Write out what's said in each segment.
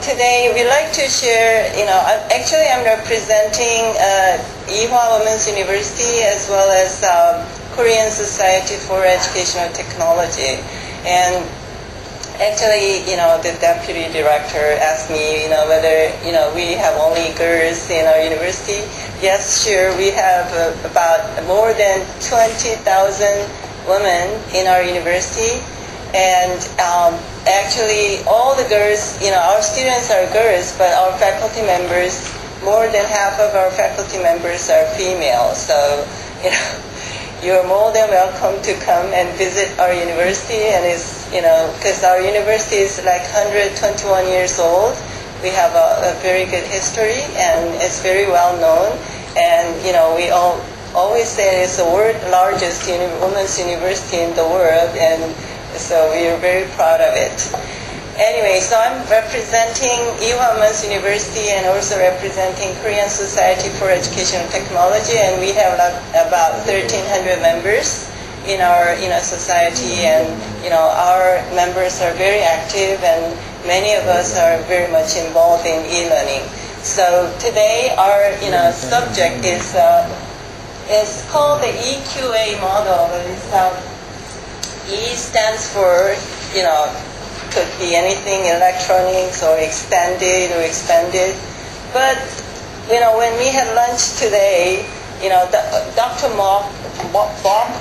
today we'd like to share, actually I'm representing qa1 Women's University as well as Korean Society for Educational Technology. And actually, the deputy director asked me, whether, we have only girls in our university. Yes, sure, we have about more than 20,000 women in our university. And actually, all the girls, our students are girls, but our faculty members, more than half of our faculty members are female. So, you're more than welcome to come and visit our university. And it's, because our university is like 121 years old. We have a very good history, and it's very well known. And, we always say it's the world largest women's university in the world, and so we are very proud of it. Anyway, so I'm representing qa1 Women's University and also representing Korean Society for Educational Technology, and we have about 1,300 members in our society, and our members are very active, and many of us are very much involved in e-learning. So today our subject is called the EQA model. E stands for, could be anything, electronics or extended or expanded. But, when we had lunch today, Dr. Bob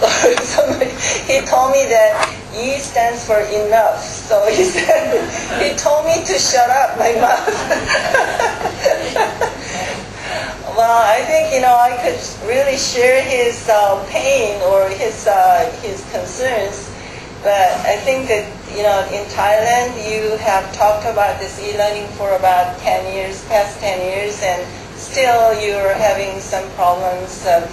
or somebody, he told me that E stands for enough. So he said, he told me to shut up my mouth. Well, I think, I could really share his pain or his concerns. But I think that, in Thailand, you have talked about this e-learning for about 10 years, past 10 years, and still you're having some problems of,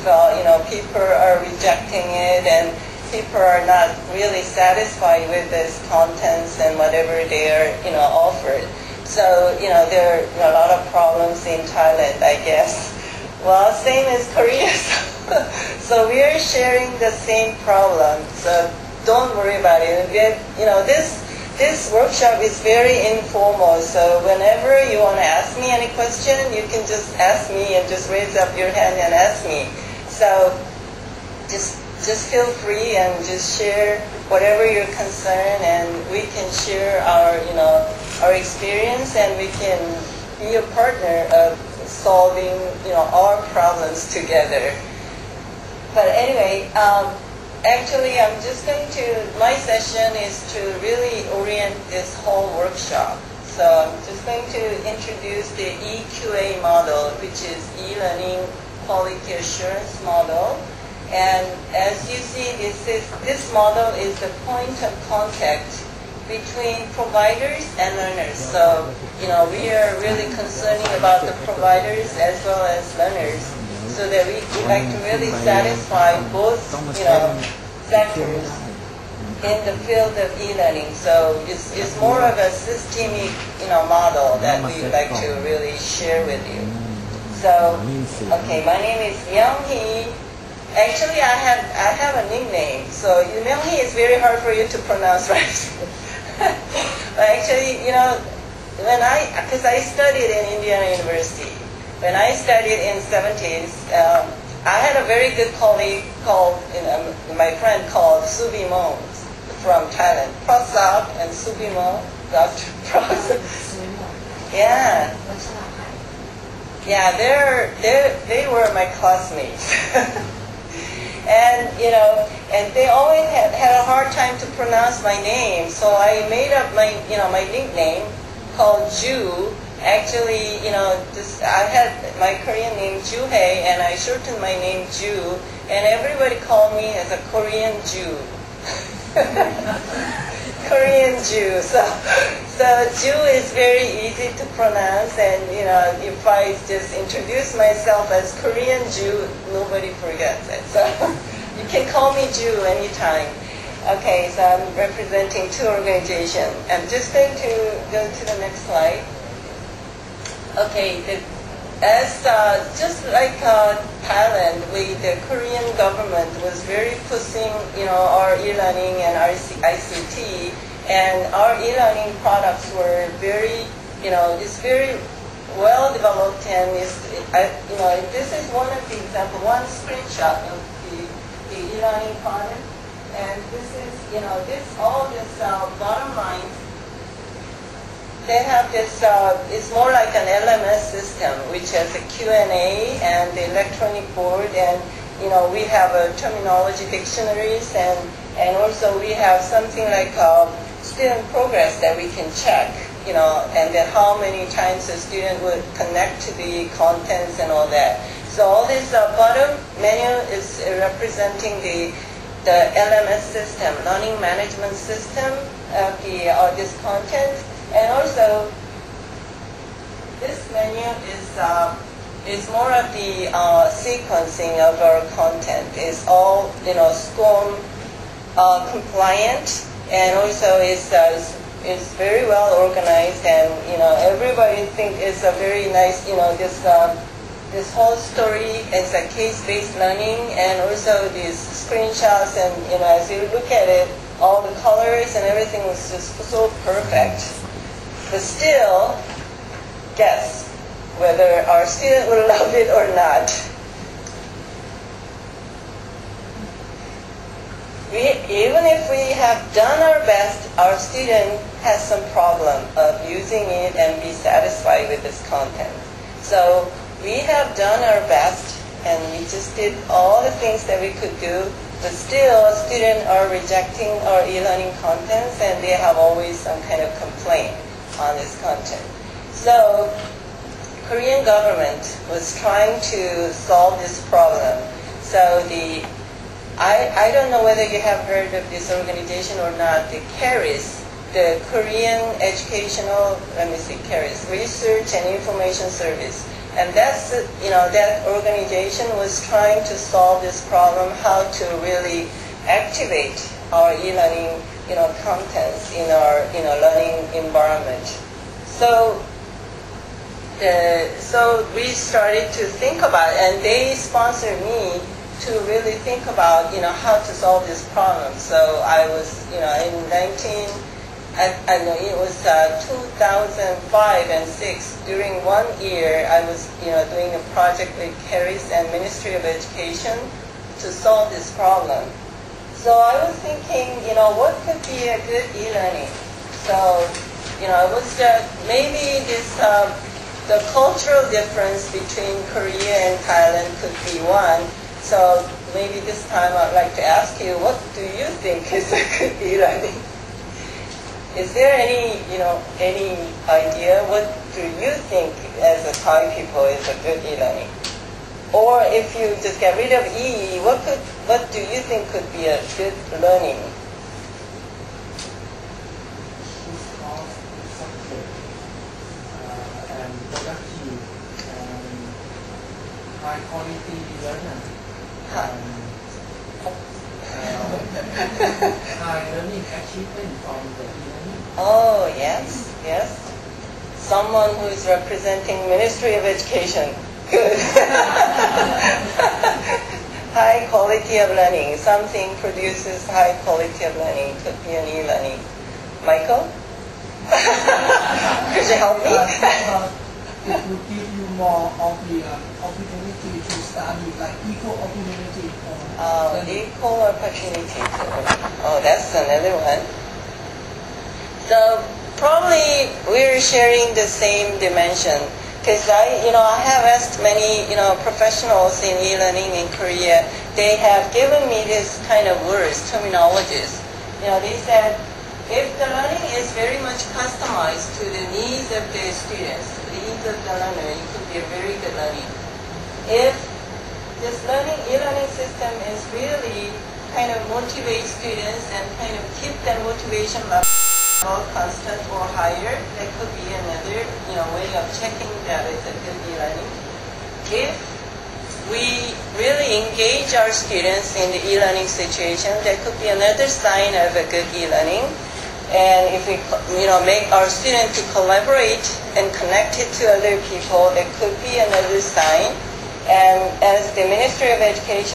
people are rejecting it, and people are not really satisfied with this contents and whatever they are, offered. So, there are a lot of problems in Thailand, I guess. Well, same as Korea. So we are sharing the same problem. So don't worry about it. This workshop is very informal. So whenever you want to ask me any question, you can just ask me and just raise up your hand and ask me. So just feel free and just share whatever your concern, and we can share our experience, and we can be a partner of solving our problems together. But anyway, actually I'm just going to, my session is to really orient this whole workshop. So I'm just going to introduce the EQA model, which is e-learning quality assurance model. And as you see, this model is the point of contact between providers and learners. So, we are really concerning about the providers as well as learners, so that we like to really satisfy both, sectors in the field of e-learning. So it's more of a systemic, model that we like to really share with you. So, okay, my name is Myung-hee. Actually, I have a nickname. So Myung-hee is very hard for you to pronounce, right? But actually, because I studied in Indiana University. When I studied in the 70s, I had a very good colleague called, my friend called Subimon from Thailand. Prasad and Subimon, Dr. Prasad. Yeah. Yeah, they were my classmates. And, and they always had a hard time to pronounce my name, so I made up my nickname called Ju. Actually, I had my Korean name Juhae, and I shortened my name Ju, and everybody called me as a Korean Jew. Korean Jew. So Jew is very easy to pronounce, and if I just introduce myself as Korean Jew, nobody forgets it. So you can call me Jew anytime. Okay, so I'm representing two organizations. I'm just going to go to the next slide. Okay, just like Thailand, the Korean government was very pushing, our e-learning and our ICT, and our e-learning products were very is very well developed, and this is one of the example, one screenshot of the e-learning pattern, and this is, all this bottom line. They have this, it's more like an LMS system, which has a Q&A and the electronic board, and we have a terminology dictionaries, and also we have something like student progress that we can check, and then how many times a student would connect to the contents and all that. So all this bottom menu is representing the LMS system, learning management system of this content. And also, this menu is more of the sequencing of our content. It's all SCORM compliant, and also is very well organized, and everybody think it's a very nice. This whole story is a case-based learning, and also these screenshots, and as you look at it, all the colors and everything was just so perfect. But still, guess whether our student will love it or not. Even if we have done our best, our student has some problem of using it and be satisfied with this content. So we have done our best, and we just did all the things that we could do, but still students are rejecting our e-learning contents, and they have always some kind of complaint on this content. So Korean government was trying to solve this problem. So I don't know whether you have heard of this organization or not, the CARIS, the Korean Educational, CARIS, Research and Information Service. And that's, that organization was trying to solve this problem, how to really activate our e-learning, contents in our, learning environment. So we started to think about it, and they sponsored me to really think about, how to solve this problem. So I was, I know it was 2005 and 6. During 1 year, I was, doing a project with CARIS and Ministry of Education to solve this problem. So I was thinking, what could be a good e-learning? So, it was maybe this, the cultural difference between Korea and Thailand could be one. So maybe this time I'd like to ask you, what do you think is a good e-learning? Is there any, any idea? What do you think as a Thai people is a good e-learning? Or if you just get rid of E, what do you think could be a good learning? And productive and high quality learner. High learning achievement from the e-learning. Oh, yes, yes. Someone who is representing Ministry of Education. Good. High quality of learning. Something produces high quality of learning. Could be an e-learning. Michael? Could you help me? It will give you more of the opportunity to study, like equal opportunity. Equal opportunity. Oh, that's another one. So probably we're sharing the same dimension. Because I have asked many, professionals in e-learning in Korea. They have given me this kind of words, terminologies. They said, if the learning is very much customized to the needs of the students, needs of the learner, it could be a very good learning. If this e-learning system is really kind of motivate students and kind of keep their motivation level constant or higher, that could be another way of checking that it's a good e-learning. If we really engage our students in the e-learning situation, that could be another sign of a good e-learning. And if we make our students to collaborate and connect it to other people, that could be another sign. And as the Ministry of Education